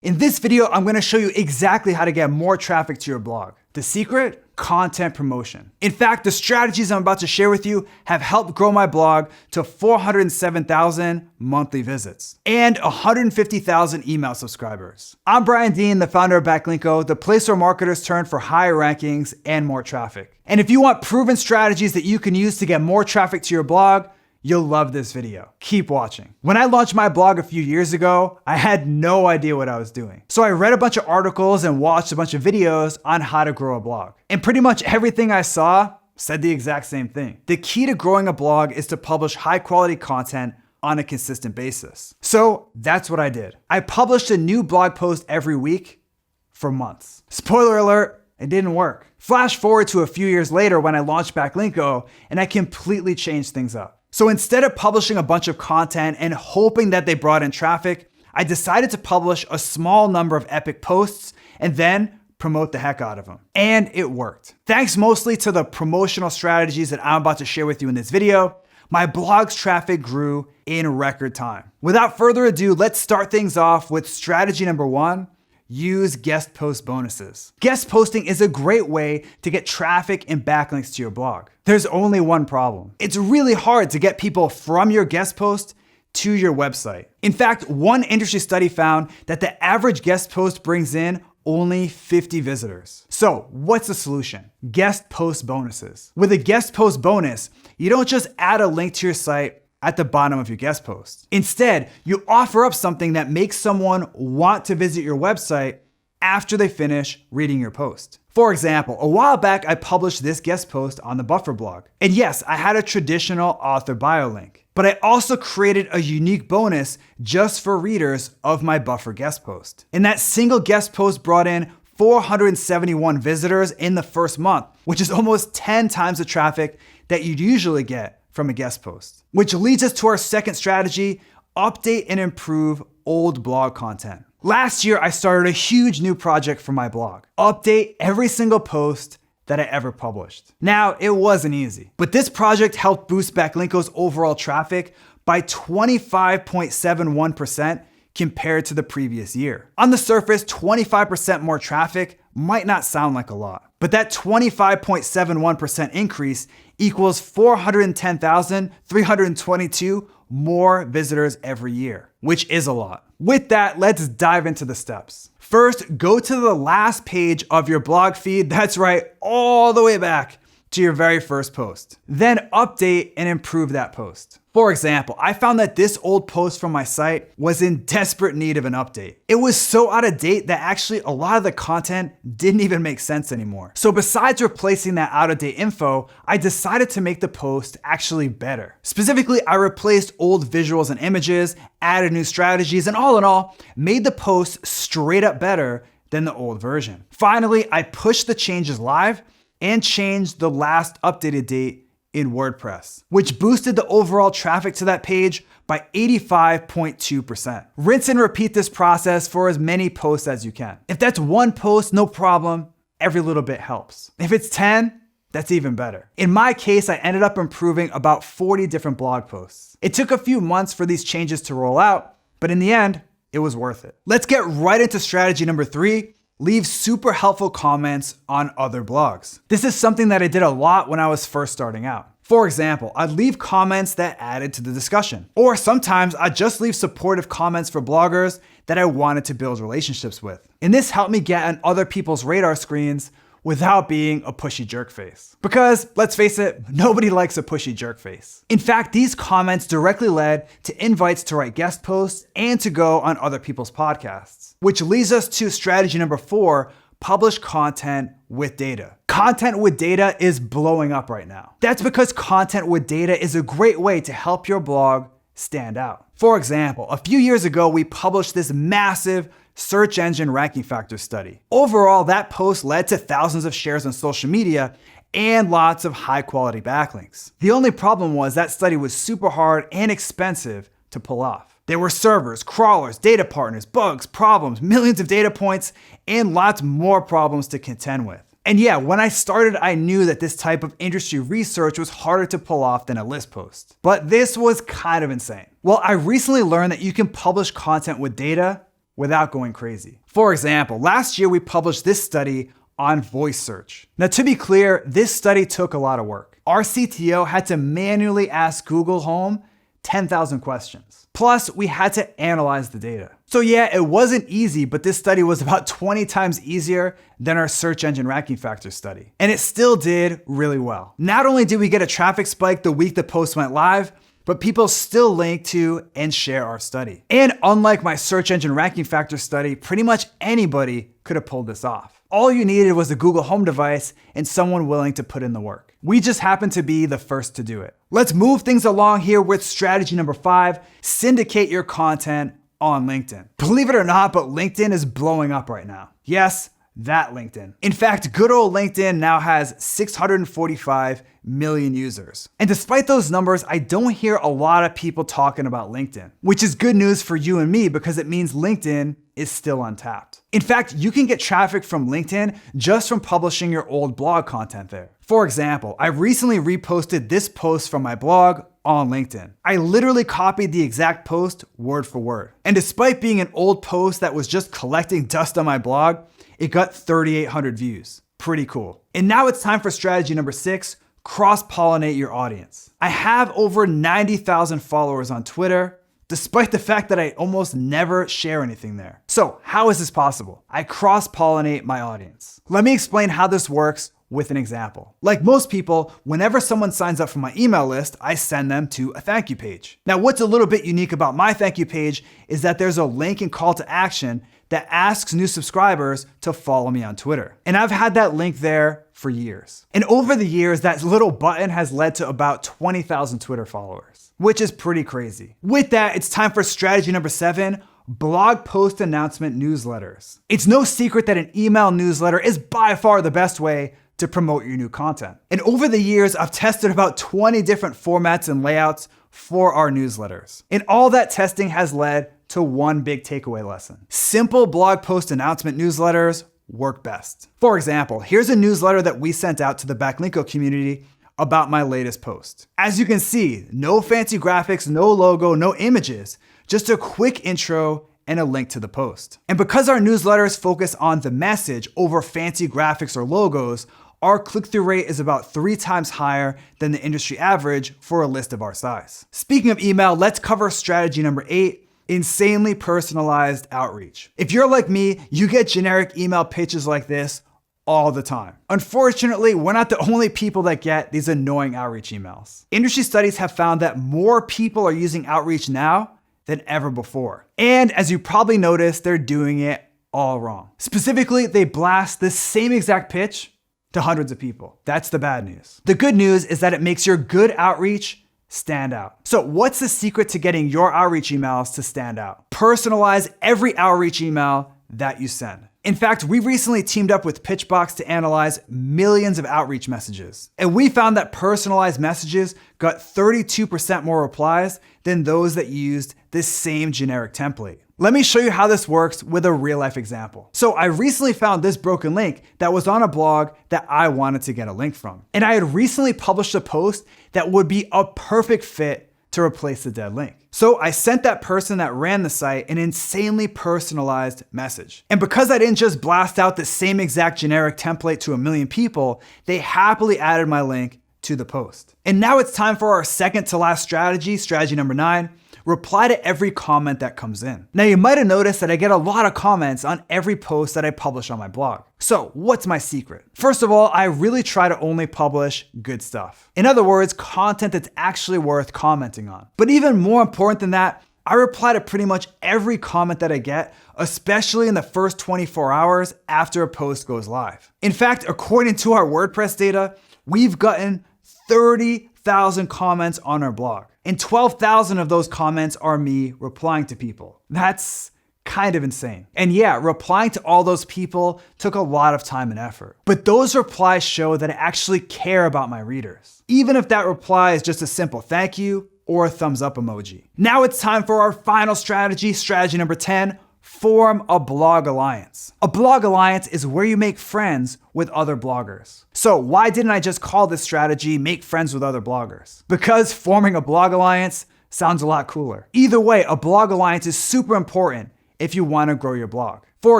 In this video, I'm gonna show you exactly how to get more traffic to your blog. The secret? Content promotion. In fact, the strategies I'm about to share with you have helped grow my blog to 407,000 monthly visits and 150,000 email subscribers. I'm Brian Dean, the founder of Backlinko, the place where marketers turn for higher rankings and more traffic. And if you want proven strategies that you can use to get more traffic to your blog, you'll love this video. Keep watching. When I launched my blog a few years ago, I had no idea what I was doing. So I read a bunch of articles and watched a bunch of videos on how to grow a blog. And pretty much everything I saw said the exact same thing. The key to growing a blog is to publish high quality content on a consistent basis. So that's what I did. I published a new blog post every week for months. Spoiler alert, it didn't work. Flash forward to a few years later when I launched Backlinko and I completely changed things up. So instead of publishing a bunch of content and hoping that they brought in traffic, I decided to publish a small number of epic posts and then promote the heck out of them. And it worked. Thanks mostly to the promotional strategies that I'm about to share with you in this video, my blog's traffic grew in record time. Without further ado, let's start things off with strategy number 1. Use guest post bonuses. Guest posting is a great way to get traffic and backlinks to your blog. There's only one problem. It's really hard to get people from your guest post to your website. In fact, one industry study found that the average guest post brings in only 50 visitors. So what's the solution? Guest post bonuses. With a guest post bonus, you don't just add a link to your site at the bottom of your guest post. Instead, you offer up something that makes someone want to visit your website after they finish reading your post. For example, a while back, I published this guest post on the Buffer blog. And yes, I had a traditional author bio link, but I also created a unique bonus just for readers of my Buffer guest post. And that single guest post brought in 471 visitors in the first month, which is almost 10 times the traffic that you'd usually get from a guest post. Which leads us to our second strategy, update and improve old blog content. Last year, I started a huge new project for my blog. Update every single post that I ever published. Now, it wasn't easy, but this project helped boost Backlinko's overall traffic by 25.71% compared to the previous year. On the surface, 25% more traffic might not sound like a lot, but that 25.71% increase equals 410,322 more visitors every year, which is a lot. With that, let's dive into the steps. First, go to the last page of your blog feed. That's right, all the way back to your very first post. Then update and improve that post. For example, I found that this old post from my site was in desperate need of an update. It was so out of date that actually a lot of the content didn't even make sense anymore. So besides replacing that out of date info, I decided to make the post actually better. Specifically, I replaced old visuals and images, added new strategies, and all in all, made the post straight up better than the old version. Finally, I pushed the changes live and changed the last updated date in WordPress, which boosted the overall traffic to that page by 85.2%. Rinse and repeat this process for as many posts as you can. If that's one post, no problem. Every little bit helps. If it's 10, that's even better. In my case, I ended up improving about 40 different blog posts. It took a few months for these changes to roll out, but in the end, it was worth it. Let's get right into strategy number 3. Leave super helpful comments on other blogs. This is something that I did a lot when I was first starting out. For example, I'd leave comments that added to the discussion. Or sometimes I'd just leave supportive comments for bloggers that I wanted to build relationships with. And this helped me get on other people's radar screens without being a pushy jerk face. Because let's face it, nobody likes a pushy jerk face. In fact, these comments directly led to invites to write guest posts and to go on other people's podcasts. Which leads us to strategy number 4, publish content with data. Content with data is blowing up right now. That's because content with data is a great way to help your blog stand out. For example, a few years ago, we published this massive search engine ranking factor study. Overall, that post led to thousands of shares on social media and lots of high quality backlinks. The only problem was that study was super hard and expensive to pull off. There were servers, crawlers, data partners, bugs, problems, millions of data points, and lots more problems to contend with. And yeah, when I started, I knew that this type of industry research was harder to pull off than a list post. But this was kind of insane. Well, I recently learned that you can publish content with data without going crazy. For example, last year we published this study on voice search. Now, to be clear, this study took a lot of work. Our CTO had to manually ask Google Home 10,000 questions. Plus, we had to analyze the data. So yeah, it wasn't easy, but this study was about 20 times easier than our search engine ranking factor study. And it still did really well. Not only did we get a traffic spike the week the post went live, but people still link to and share our study. And unlike my search engine ranking factor study, pretty much anybody could have pulled this off. All you needed was a Google Home device and someone willing to put in the work. We just happened to be the first to do it. Let's move things along here with strategy number 5, syndicate your content on LinkedIn. Believe it or not, but LinkedIn is blowing up right now. Yes, that LinkedIn. In fact, good old LinkedIn now has 645 million users. And despite those numbers, I don't hear a lot of people talking about LinkedIn, which is good news for you and me because it means LinkedIn is still untapped. In fact, you can get traffic from LinkedIn just from publishing your old blog content there. For example, I recently reposted this post from my blog on LinkedIn. I literally copied the exact post word for word. And despite being an old post that was just collecting dust on my blog, it got 3,800 views. Pretty cool. And now it's time for strategy number 6, cross-pollinate your audience. I have over 90,000 followers on Twitter, despite the fact that I almost never share anything there. So how is this possible? I cross-pollinate my audience. Let me explain how this works with an example. Like most people, whenever someone signs up for my email list, I send them to a thank you page. Now, what's a little bit unique about my thank you page is that there's a link and call to action that asks new subscribers to follow me on Twitter. And I've had that link there for years. And over the years, that little button has led to about 20,000 Twitter followers, which is pretty crazy. With that, it's time for strategy number 7, blog post announcement newsletters. It's no secret that an email newsletter is by far the best way to promote your new content. And over the years, I've tested about 20 different formats and layouts for our newsletters. And all that testing has led to one big takeaway lesson. Simple blog post announcement newsletters work best. For example, here's a newsletter that we sent out to the Backlinko community about my latest post. As you can see, no fancy graphics, no logo, no images, just a quick intro and a link to the post. And because our newsletters focus on the message over fancy graphics or logos, our click-through rate is about 3 times higher than the industry average for a list of our size. Speaking of email, let's cover strategy number 8, insanely personalized outreach. If you're like me, you get generic email pitches like this all the time. Unfortunately, we're not the only people that get these annoying outreach emails. Industry studies have found that more people are using outreach now than ever before. And as you probably noticed, they're doing it all wrong. Specifically, they blast the same exact pitch to hundreds of people. That's the bad news. The good news is that it makes your good outreach stand out. So what's the secret to getting your outreach emails to stand out? Personalize every outreach email that you send. In fact, we recently teamed up with Pitchbox to analyze millions of outreach messages. And we found that personalized messages got 32% more replies than those that used this same generic template. Let me show you how this works with a real life example. So I recently found this broken link that was on a blog that I wanted to get a link from. And I had recently published a post that would be a perfect fit to replace the dead link. So I sent that person that ran the site an insanely personalized message. And because I didn't just blast out the same exact generic template to 1 million people, they happily added my link to the post. And now it's time for our second to last strategy, strategy number 9. Reply to every comment that comes in. Now you might have noticed that I get a lot of comments on every post that I publish on my blog. So what's my secret? First of all, I really try to only publish good stuff. In other words, content that's actually worth commenting on. But even more important than that, I reply to pretty much every comment that I get, especially in the first 24 hours after a post goes live. In fact, according to our WordPress data, we've gotten 30,000 comments on our blog. And 12,000 of those comments are me replying to people. That's kind of insane. And yeah, replying to all those people took a lot of time and effort. But those replies show that I actually care about my readers, even if that reply is just a simple thank you or a thumbs up emoji. Now it's time for our final strategy, strategy number 10. Form a blog alliance. A blog alliance is where you make friends with other bloggers. So why didn't I just call this strategy make friends with other bloggers? Because forming a blog alliance sounds a lot cooler. Either way, a blog alliance is super important if you want to grow your blog. For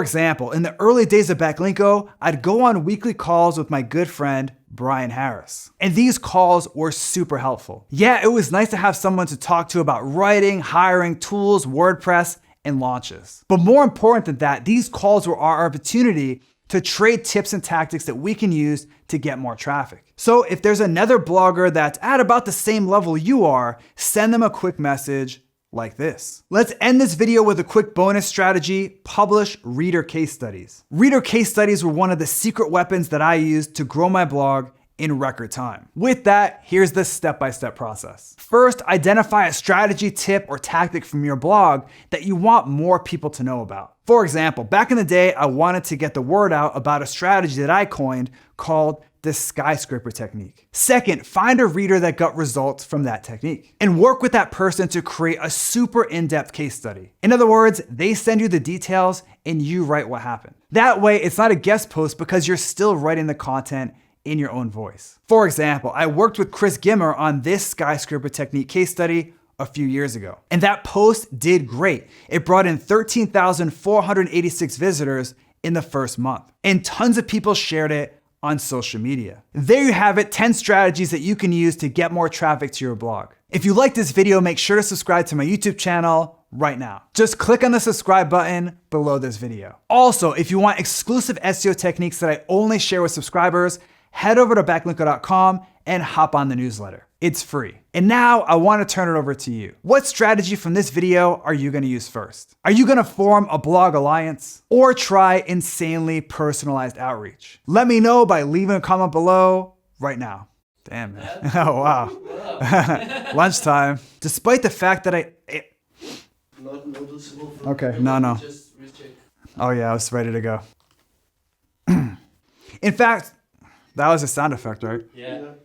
example, in the early days of Backlinko, I'd go on weekly calls with my good friend, Brian Harris. And these calls were super helpful. Yeah, it was nice to have someone to talk to about writing, hiring, tools, WordPress, and launches. But more important than that, these calls were our opportunity to trade tips and tactics that we can use to get more traffic. So if there's another blogger that's at about the same level you are, send them a quick message like this. Let's end this video with a quick bonus strategy: publish reader case studies. Reader case studies were one of the secret weapons that I used to grow my blog in record time. With that, here's the step-by-step process. First, identify a strategy, tip, or tactic from your blog that you want more people to know about. For example, back in the day, I wanted to get the word out about a strategy that I coined called the skyscraper technique. Second, find a reader that got results from that technique and work with that person to create a super in-depth case study. In other words, they send you the details and you write what happened. That way, it's not a guest post because you're still writing the content in your own voice. For example, I worked with Chris Gimmer on this skyscraper technique case study a few years ago, and that post did great. It brought in 13,486 visitors in the first month, and tons of people shared it on social media. There you have it, 10 strategies that you can use to get more traffic to your blog. If you like this video, make sure to subscribe to my YouTube channel right now. Just click on the subscribe button below this video. Also, if you want exclusive SEO techniques that I only share with subscribers, head over to backlinko.com and hop on the newsletter. It's free. And now I want to turn it over to you. What strategy from this video are you going to use first? Are you going to form a blog alliance or try insanely personalized outreach? Let me know by leaving a comment below right now. Damn, man. Oh, wow. Lunchtime. Despite the fact that Not noticeable. Okay, no. Just recheck. Oh yeah, I was ready to go. In fact, that was a sound effect, right? Yeah.